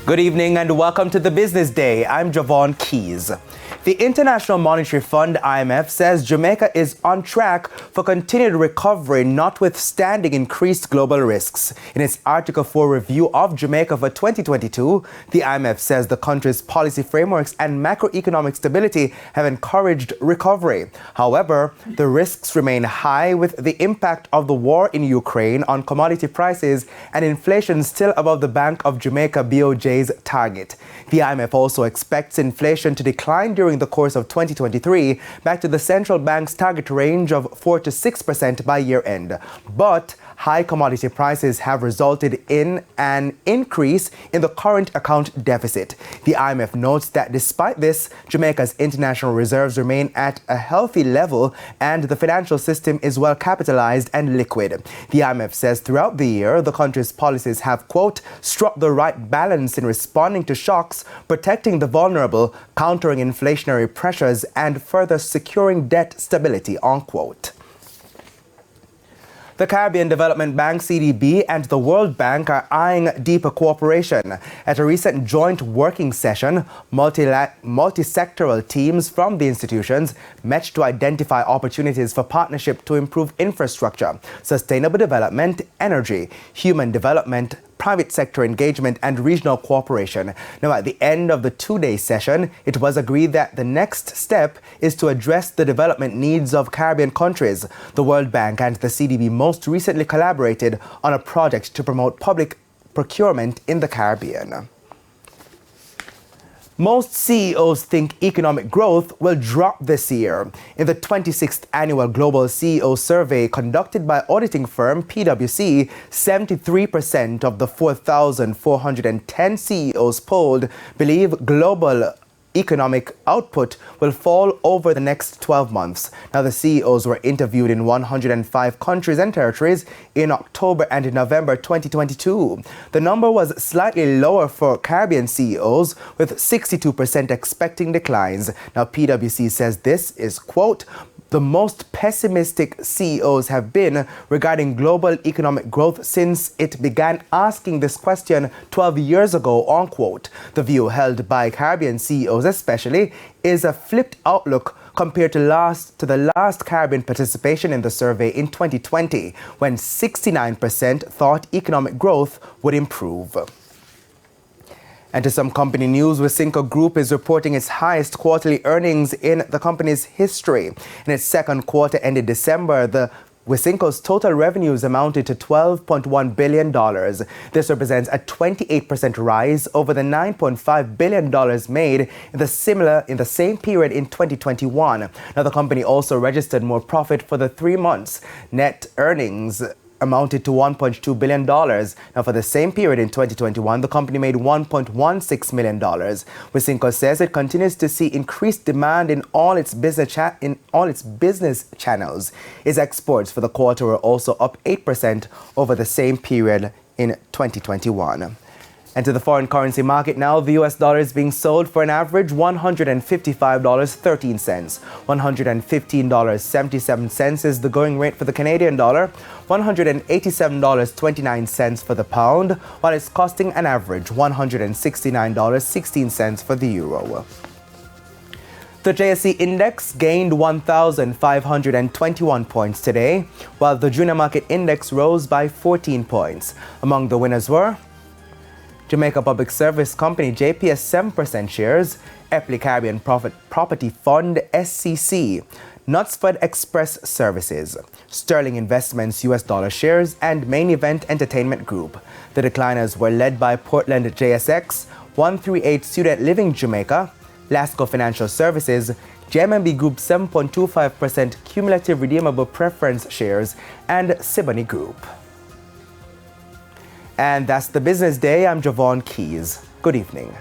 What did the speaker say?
Good evening and welcome to the Business Day. I'm Javon Keys. The International Monetary Fund, IMF, says Jamaica is on track for continued recovery, notwithstanding increased global risks. In its Article 4 review of Jamaica for 2022, the IMF says the country's policy frameworks and macroeconomic stability have encouraged recovery. However, the risks remain high, with the impact of the war in Ukraine on commodity prices and inflation still above the Bank of Jamaica BOJ's target. The IMF also expects inflation to decline during the course of 2023 back to the central bank's target range of 4 to 6% by year end. But high commodity prices have resulted in an increase in the current account deficit. The IMF notes that despite this, Jamaica's international reserves remain at a healthy level and the financial system is well capitalized and liquid. The IMF says throughout the year, the country's policies have, quote, struck the right balance in responding to shocks, protecting the vulnerable, countering inflationary pressures, and further securing debt stability, unquote. The Caribbean Development Bank, CDB, and the World Bank are eyeing deeper cooperation. At a recent joint working session, multi-sectoral teams from the institutions met to identify opportunities for partnership to improve infrastructure, sustainable development, energy, human development, private sector engagement, and regional cooperation. Now, at the end of the two-day session, it was agreed that the next step is to address the development needs of Caribbean countries. The World Bank and the CDB most recently collaborated on a project to promote public procurement in the Caribbean. Most CEOs think economic growth will drop this year. In the 26th annual Global CEO Survey conducted by auditing firm PwC, 73% of the 4,410 CEOs polled believe global economic output will fall over the next 12 months. Now, the CEOs were interviewed in 105 countries and territories in October and in November 2022. The number was slightly lower for Caribbean CEOs, with 62% expecting declines. Now, PwC says this is, quote, the most pessimistic CEOs have been regarding global economic growth since it began asking this question 12 years ago, unquote. The view held by Caribbean CEOs especially is a flipped outlook compared to the last Caribbean participation in the survey in 2020, when 69% thought economic growth would improve. And to some company news, Wisynco Group is reporting its highest quarterly earnings in the company's history. In its second quarter ended December, the Wisynco's total revenues amounted to $12.1 billion. This represents a 28% rise over the $9.5 billion made in the same period in 2021. Now, the company also registered more profit for the 3 months. Net earnings amounted to $1.2 billion. Now, for the same period in 2021, the company made $1.16 million. Wisynco says it continues to see increased demand in all its business channels. Its exports for the quarter were also up 8% over the same period in 2021. And to the foreign currency market now, the US dollar is being sold for an average $155.13. $115.77 is the going rate for the Canadian dollar, $187.29 for the pound, while it's costing an average $169.16 for the euro. The JSE Index gained 1,521 points today, while the Junior Market Index rose by 14 points. Among the winners were Jamaica Public Service Company JPS 7% shares, Epley Caribbean Property Fund SCC, Knutsford Express Services, Sterling Investments US dollar shares, and Main Event Entertainment Group. The decliners were led by Portland JSX, 138 Student Living Jamaica, Lasco Financial Services, JMB Group 7.25% Cumulative Redeemable Preference Shares, and Siboney Group. And that's the Business Day. I'm Javon Keys. Good evening.